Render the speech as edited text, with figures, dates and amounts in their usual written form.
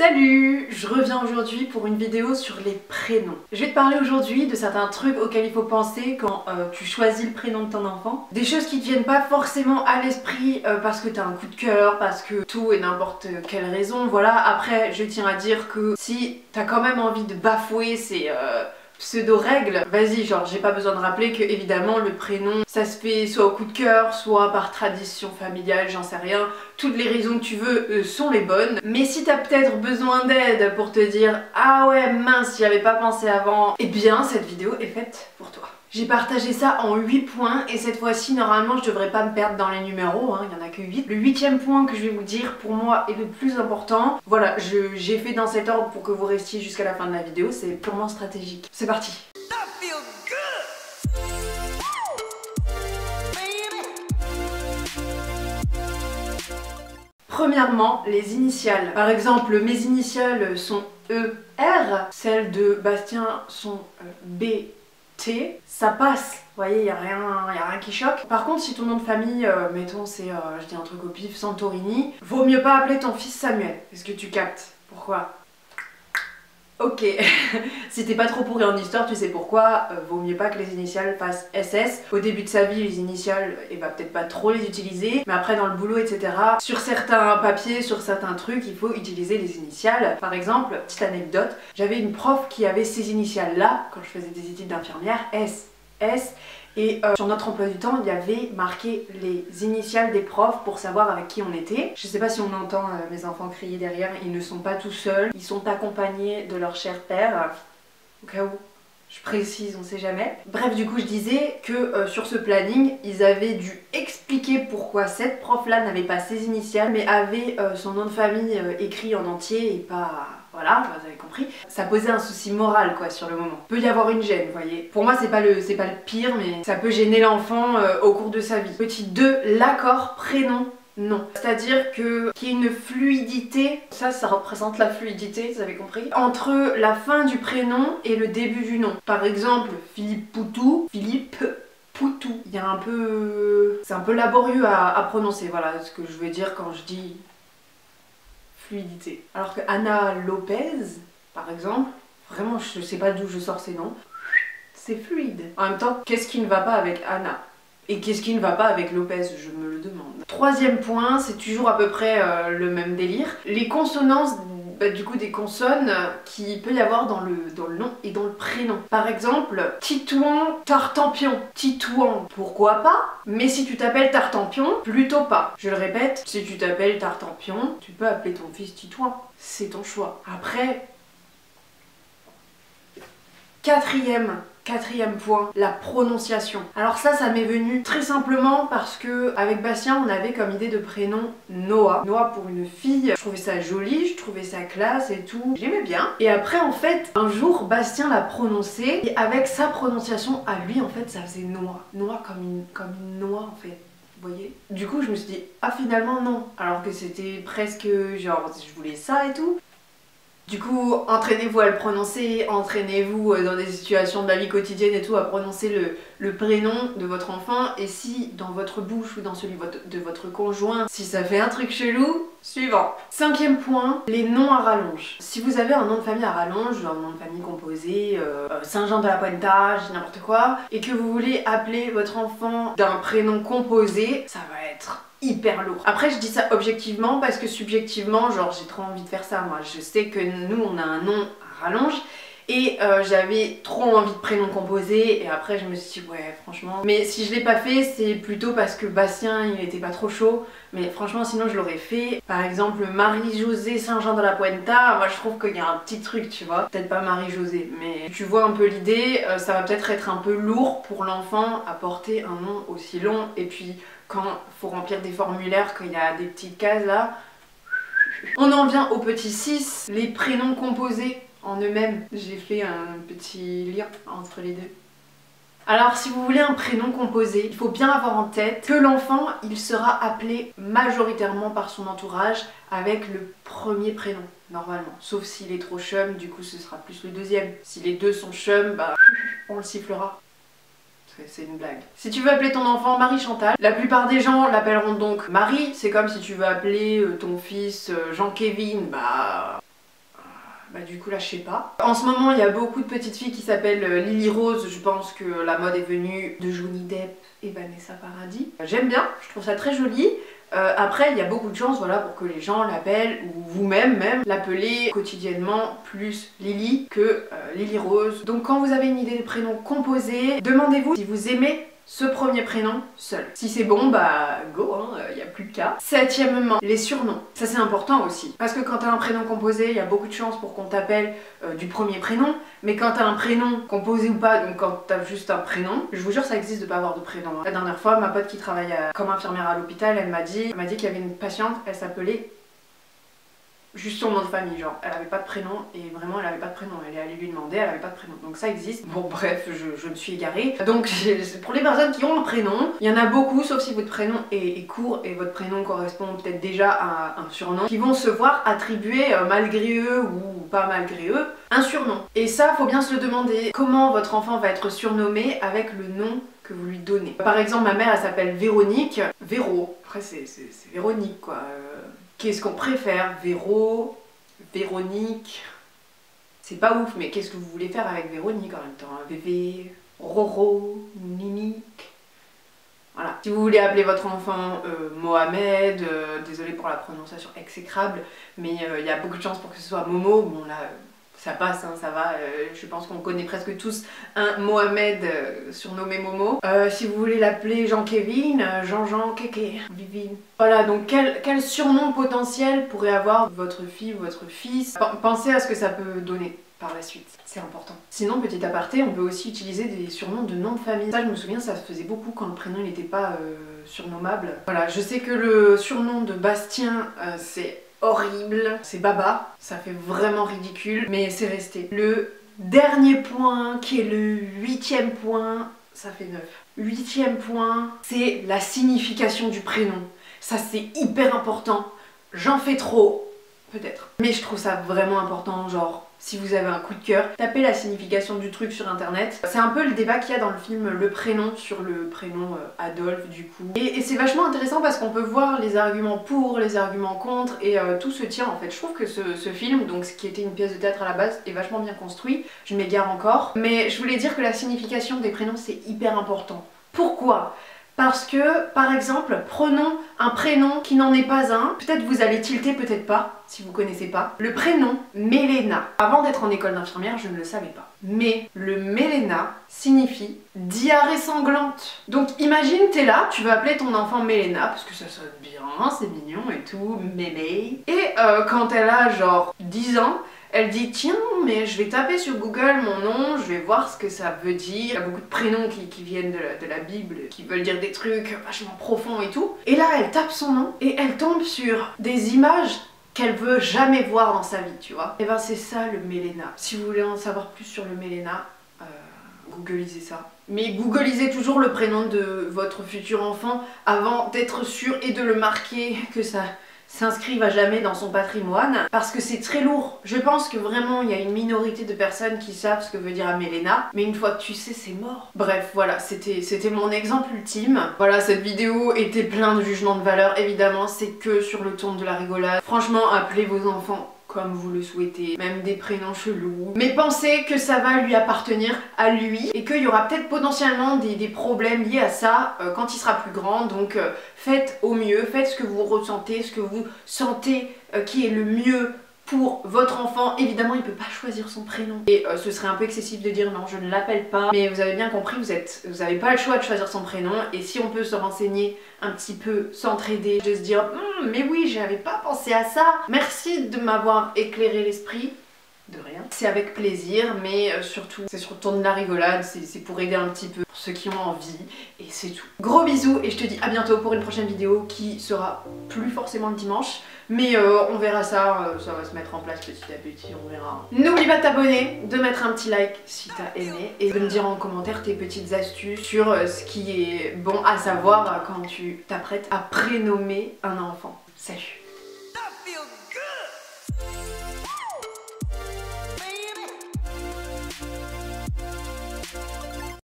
Salut! Je reviens aujourd'hui pour une vidéo sur les prénoms. Je vais te parler aujourd'hui de certains trucs auxquels il faut penser quand tu choisis le prénom de ton enfant. Des choses qui te viennent pas forcément à l'esprit parce que t'as un coup de cœur, parce que tout et n'importe quelle raison, voilà. Après, je tiens à dire que si t'as quand même envie de bafouer ces pseudo-règles, vas-y, genre j'ai pas besoin de rappeler que évidemment le prénom ça se fait soit au coup de cœur, soit par tradition familiale, j'en sais rien. Toutes les raisons que tu veux sont les bonnes. Mais si t'as peut-être besoin d'aide pour te dire ah ouais mince j'y avais pas pensé avant, eh bien cette vidéo est faite pour toi. J'ai partagé ça en 8 points et cette fois-ci normalement je devrais pas me perdre dans les numéros, il n'y en a que 8. Le 8e point que je vais vous dire pour moi est le plus important. Voilà, j'ai fait dans cet ordre pour que vous restiez jusqu'à la fin de la vidéo, c'est purement stratégique. C'est parti. Premièrement, les initiales. Par exemple, mes initiales sont ER, celles de Bastien sont BT. Ça passe, vous voyez, il n'y a rien qui choque. Par contre, si ton nom de famille, mettons, c'est, je dis un truc au pif, Santorini, vaut mieux pas appeler ton fils Samuel. Est-ce que tu captes? Pourquoi? Ok, si t'es pas trop pourri en histoire, tu sais pourquoi, vaut mieux pas que les initiales fassent SS. Au début de sa vie, les initiales, il va peut-être pas trop les utiliser, mais après dans le boulot, etc. Sur certains papiers, sur certains trucs, il faut utiliser les initiales. Par exemple, petite anecdote, j'avais une prof qui avait ces initiales-là, quand je faisais des études d'infirmière, S, S, et sur notre emploi du temps, il y avait marqué les initiales des profs pour savoir avec qui on était. Je sais pas si on entend mes enfants crier derrière, ils ne sont pas tout seuls, ils sont accompagnés de leur cher père, au cas où, je précise, on sait jamais. Bref, du coup, je disais que sur ce planning, ils avaient dû expliquer pourquoi cette prof-là n'avait pas ses initiales, mais avait son nom de famille écrit en entier et pas... Voilà, vous avez compris. Ça posait un souci moral quoi sur le moment. Peut y avoir une gêne, vous voyez. Pour moi c'est pas le pire, mais ça peut gêner l'enfant au cours de sa vie. Petit 2, l'accord prénom. Non. C'est-à-dire que qu'il y ait une fluidité, ça représente la fluidité, vous avez compris, entre la fin du prénom et le début du nom. Par exemple, Philippe Poutou, Philippe Poutou. Il y a un peu... c'est un peu laborieux à prononcer, voilà ce que je veux dire quand je dis... fluidité. Alors que Anna Lopez, par exemple, vraiment je sais pas d'où je sors ces noms, c'est fluide. En même temps, qu'est-ce qui ne va pas avec Anna? Et qu'est-ce qui ne va pas avec Lopez? Je me le demande. Troisième point, c'est toujours à peu près le même délire. Les consonances, du coup des consonnes qui peut y avoir dans le nom et dans le prénom. Par exemple, Titouan Tartampion. Titouan, pourquoi pas? Mais si tu t'appelles Tartampion, plutôt pas. Je le répète, si tu t'appelles Tartampion, tu peux appeler ton fils Titouan. C'est ton choix. Après, Quatrième point, la prononciation. Alors ça m'est venu très simplement parce que avec Bastien on avait comme idée de prénom Noah. Noah pour une fille, je trouvais ça joli, je trouvais ça classe et tout, j'aimais bien. Et après en fait, un jour Bastien l'a prononcé et avec sa prononciation à lui en fait ça faisait Noah. Noah comme une noix en fait. Vous voyez? Du coup je me suis dit ah finalement non, alors que c'était presque genre je voulais ça et tout. Du coup, entraînez-vous à le prononcer, entraînez-vous dans des situations de la vie quotidienne et tout à prononcer le prénom de votre enfant. Et si dans votre bouche ou dans celui de votre conjoint, si ça fait un truc chelou, suivant. Cinquième point, les noms à rallonge. Si vous avez un nom de famille à rallonge, un nom de famille composé, Saint-Jean de la Puenta, je dis n'importe quoi, et que vous voulez appeler votre enfant d'un prénom composé, ça va être hyper lourd. Après je dis ça objectivement parce que subjectivement genre j'ai trop envie de faire ça moi. Je sais que nous on a un nom à rallonge et j'avais trop envie de prénom composé et après je me suis dit ouais franchement. Mais si je l'ai pas fait c'est plutôt parce que Bastien il était pas trop chaud. Mais franchement sinon je l'aurais fait. Par exemple Marie-Josée Saint-Jean de la Puenta, moi je trouve qu'il y a un petit truc tu vois. Peut-être pas Marie-Josée mais tu vois un peu l'idée. Ça va peut-être être un peu lourd pour l'enfant à porter un nom aussi long et puis quand il faut remplir des formulaires, qu'il y a des petites cases là. On en vient au petit 6, les prénoms composés en eux-mêmes. J'ai fait un petit lien entre les deux. Alors si vous voulez un prénom composé, il faut bien avoir en tête que l'enfant il sera appelé majoritairement par son entourage avec le premier prénom, normalement. Sauf s'il est trop chum, du coup ce sera plus le deuxième. Si les deux sont chum, bah on le sifflera. C'est une blague. Si tu veux appeler ton enfant Marie-Chantal, la plupart des gens l'appelleront donc Marie. C'est comme si tu veux appeler ton fils Jean-Kévin, bah... Bah du coup là je sais pas. En ce moment il y a beaucoup de petites filles qui s'appellent Lily Rose. Je pense que la mode est venue de Johnny Depp et Vanessa Paradis. J'aime bien, je trouve ça très joli. Après il y a beaucoup de chance voilà, pour que les gens l'appellent ou vous-même même l'appelez quotidiennement plus Lily que Lily Rose. Donc quand vous avez une idée de prénom composé, demandez-vous si vous aimez ce premier prénom seul. Si c'est bon, bah go, y a plus de cas. Septièmement, les surnoms. Ça c'est important aussi. Parce que quand t'as un prénom composé, il y a beaucoup de chances pour qu'on t'appelle du premier prénom. Mais quand t'as un prénom composé ou pas, donc quand t'as juste un prénom, je vous jure ça existe de pas avoir de prénom. La dernière fois, ma pote qui travaille comme infirmière à l'hôpital, elle m'a dit qu'il y avait une patiente, elle s'appelait juste son nom de famille, genre elle avait pas de prénom et vraiment elle avait pas de prénom, elle est allée lui demander, elle avait pas de prénom, donc ça existe. Bon bref, je me suis égarée. Donc pour les personnes qui ont un prénom, il y en a beaucoup, sauf si votre prénom est court et votre prénom correspond peut-être déjà à un surnom, qui vont se voir attribuer malgré eux ou pas malgré eux un surnom. Et ça faut bien se le demander, comment votre enfant va être surnommé avec le nom que vous lui donnez. Par exemple ma mère elle s'appelle Véronique, Véro, après c'est Véronique quoi. Qu'est-ce qu'on préfère? Véro, Véronique. C'est pas ouf, mais qu'est-ce que vous voulez faire avec Véronique en même temps? Bébé, Roro, Ninique. Voilà. Si vous voulez appeler votre enfant Mohamed, désolé pour la prononciation exécrable, mais il y a beaucoup de chances pour que ce soit Momo. Bon là, ça passe, hein, ça va. Je pense qu'on connaît presque tous un Mohamed surnommé Momo. Si vous voulez l'appeler Jean-Kévin, Jean-Jean, Kéké, Vivine. Voilà, donc quel surnom potentiel pourrait avoir votre fille ou votre fils? Pensez à ce que ça peut donner par la suite, c'est important. Sinon, petit aparté, on peut aussi utiliser des surnoms de nom de famille. Ça, je me souviens, ça se faisait beaucoup quand le prénom n'était pas surnommable. Voilà, je sais que le surnom de Bastien, c'est horrible, c'est Baba, ça fait vraiment ridicule, mais c'est resté. Le dernier point, qui est le 8e point, ça fait 9. 8e point, c'est la signification du prénom. Ça c'est hyper important, j'en fais trop, peut-être. Mais je trouve ça vraiment important, genre, si vous avez un coup de cœur, tapez la signification du truc sur internet. C'est un peu le débat qu'il y a dans le film Le Prénom sur le prénom Adolphe du coup. Et c'est vachement intéressant parce qu'on peut voir les arguments pour, les arguments contre et tout se tient en fait. Je trouve que ce film, donc ce qui était une pièce de théâtre à la base, est vachement bien construit. Je m'égare encore. Mais je voulais dire que la signification des prénoms c'est hyper important. Pourquoi ? Parce que, par exemple, prenons un prénom qui n'en est pas un. Peut-être vous allez tilter, peut-être pas, si vous connaissez pas. Le prénom Mélena. Avant d'être en école d'infirmière, je ne le savais pas. Mais le Mélena signifie diarrhée sanglante. Donc imagine, t'es là, tu veux appeler ton enfant Mélena, parce que ça sonne bien, c'est mignon et tout, mémé. Et quand elle a genre 10 ans, elle dit tiens mais je vais taper sur Google mon nom, je vais voir ce que ça veut dire. Il y a beaucoup de prénoms qui viennent de la Bible, qui veulent dire des trucs vachement profonds et tout. Et là elle tape son nom et elle tombe sur des images qu'elle veut jamais voir dans sa vie, tu vois. Et ben c'est ça le Mélena. Si vous voulez en savoir plus sur le Mélena, googlisez ça. Mais googlisez toujours le prénom de votre futur enfant avant d'être sûr et de le marquer que ça s'inscrivent à jamais dans son patrimoine parce que c'est très lourd. Je pense que vraiment il y a une minorité de personnes qui savent ce que veut dire Mélena, mais une fois que tu sais c'est mort. Bref voilà, c'était mon exemple ultime. Voilà, cette vidéo était plein de jugements de valeur, évidemment c'est que sur le ton de la rigolade. Franchement appelez vos enfants comme vous le souhaitez, même des prénoms chelous. Mais pensez que ça va lui appartenir à lui et qu'il y aura peut-être potentiellement des problèmes liés à ça quand il sera plus grand. Donc faites au mieux, faites ce que vous ressentez, ce que vous sentez qui est le mieux pour votre enfant. Évidemment il peut pas choisir son prénom et ce serait un peu excessif de dire non je ne l'appelle pas, mais vous avez bien compris, vous avez pas le choix de choisir son prénom. Et si on peut se renseigner un petit peu, s'entraider, de se dire mais oui j'avais pas pensé à ça, merci de m'avoir éclairé l'esprit. De rien. C'est avec plaisir, mais surtout, c'est sur le ton de la rigolade, c'est pour aider un petit peu pour ceux qui ont envie, et c'est tout. Gros bisous, et je te dis à bientôt pour une prochaine vidéo qui sera plus forcément le dimanche, mais on verra ça, ça va se mettre en place petit à petit, on verra. N'oublie pas de t'abonner, de mettre un petit like si t'as aimé, et de me dire en commentaire tes petites astuces sur ce qui est bon à savoir quand tu t'apprêtes à prénommer un enfant. Salut!